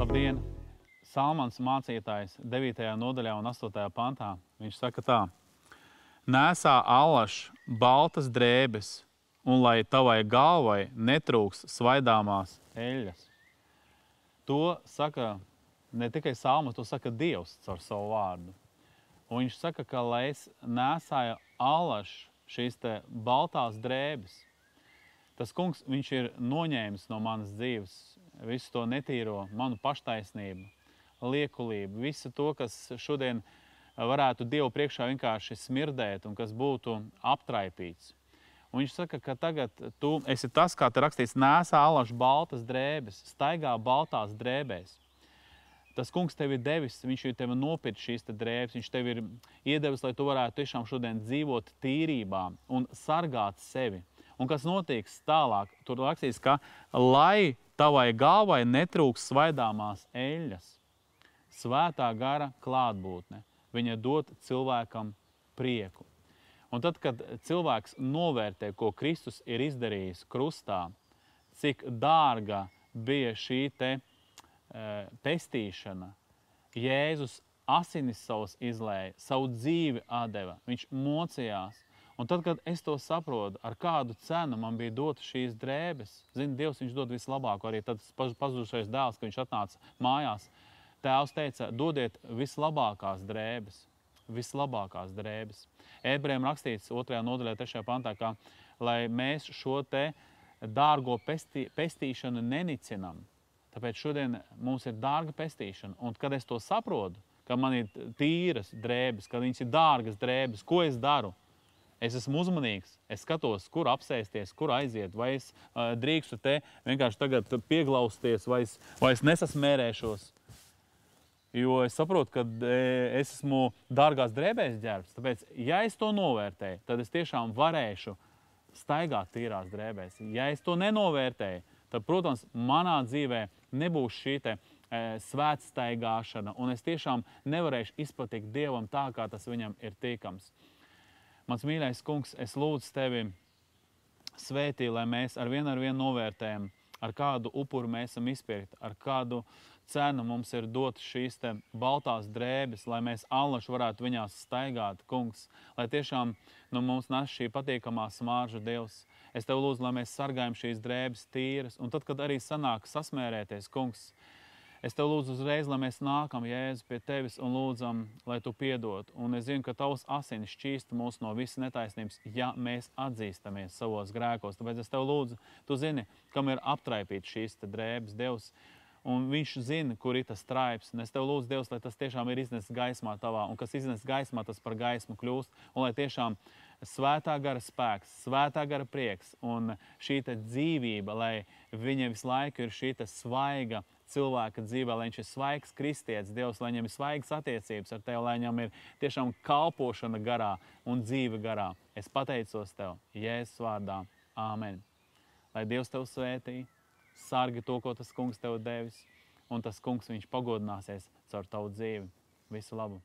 Labdien! Salmans mācītājs 9. nodaļā un 8. pantā, viņš saka tā: Nēsā allaž baltas drēbes, un lai tavai galvai netrūks svaidāmās eļļas. To saka ne tikai salmas, to saka Dievs caur savu vārdu. Un viņš saka, ka lai es nēsāju allaž šīs te baltās drēbes, tas kungs, viņš ir noņēmis no manas dzīves visu to netīro, manu paštaisnību, liekulību, visu to, kas šodien varētu Dievu priekšā vienkārši smirdēt un kas būtu aptraipīts. Un viņš saka, ka tagad tu esi tas, kā te rakstīts, nēsā allaž baltas drēbes, staigā baltās drēbēs. Tas kungs tev ir devis, viņš ir tev nopirkt šīs te drēbes, viņš tev ir iedevis, lai tu varētu tiešām šodien dzīvot tīrībā un sargāt sevi. Un kas notiks tālāk? Tur rakstīts, ka lai tavai galvai netrūks svaidāmās eļļas, svētā gara klātbūtne, viņa dod cilvēkam prieku. Un tad, kad cilvēks novērtē, ko Kristus ir izdarījis krustā, cik dārga bija šī te pestīšana, Jēzus asinis savus izlēja, savu dzīvi atdeva, viņš mocījās. Un tad, kad es to saprotu, ar kādu cenu man bija dot šīs drēbes, zini, Dievs viņš dod vislabāko, arī tad pazudušais dēls, kad viņš atnāca mājās, tēvs teica, dodiet vislabākās drēbes, vislabākās drēbes. Ebrejiem rakstīts 2. nodaļā 3. pantā, ka lai mēs šo te dārgo pestīšanu nenicinam, tāpēc šodien mums ir dārga pestīšana. Un kad es to saprotu, ka man ir tīras drēbes, ka viņas ir dārgas drēbes, ko es daru? Es esmu uzmanīgs, es skatos, kur apsēsties, kur aiziet, vai es drīkstu te vienkārši tagad pieglausties, vai es nesasmērēšos. Jo es saprotu, ka es esmu dārgās drēbēs ģērbs, tāpēc, ja es to novērtēju, tad es tiešām varēšu staigāt tīrās drēbēs. Ja es to nenovērtēju, tad, protams, manā dzīvē nebūs šī te svētstaigāšana, un es tiešām nevarēšu izpatikt Dievam tā, kā tas viņam ir tīkams. Mans mīļais kungs, es lūdzu tevi svētī, lai mēs ar vienu novērtējam, ar kādu upuru mēs esam izpirkti, ar kādu cenu mums ir dot šīs te baltās drēbes, lai mēs allaž varētu viņās staigāt, kungs, lai tiešām no mums nes šī patīkamā smārža, Dievs. Es tev lūdzu, lai mēs sargājam šīs drēbes tīras, un tad, kad arī sanāk sasmērēties, kungs, es tev lūdzu uzreiz, lai mēs nākam, Jēzu, pie tevis un lūdzam, lai tu piedod. Un es zinu, ka tavs asinis šķīsta mūs no visas netaisnības, ja mēs atzīstamies savos grēkos. Tāpēc es tev lūdzu, tu zini, kam ir aptraipīt šīs te drēbes, Dievs, un viņš zina, kur ir tas traips. Un es tev lūdzu, Dievs, lai tas tiešām ir iznesis gaismā tavā, un kas iznesis gaismā, tas par gaismu kļūst, un lai tiešām svētā gara spēks, svētā gara prieks un šī te dzīvība, lai viņa visu laiku ir šī te svaiga cilvēka dzīvē, lai viņš ir svaigs kristietis, Dievs, lai viņam ir svaigas attiecības ar tevi, lai viņam ir tiešām kalpošana garā un dzīve garā. Es pateicos tev, Jēzus vārdā. Āmen. Lai Dievs tev svētī, sargi to, ko tas kungs tev devis, un tas kungs viņš pagodināsies caur tavu dzīvi. Visu labu!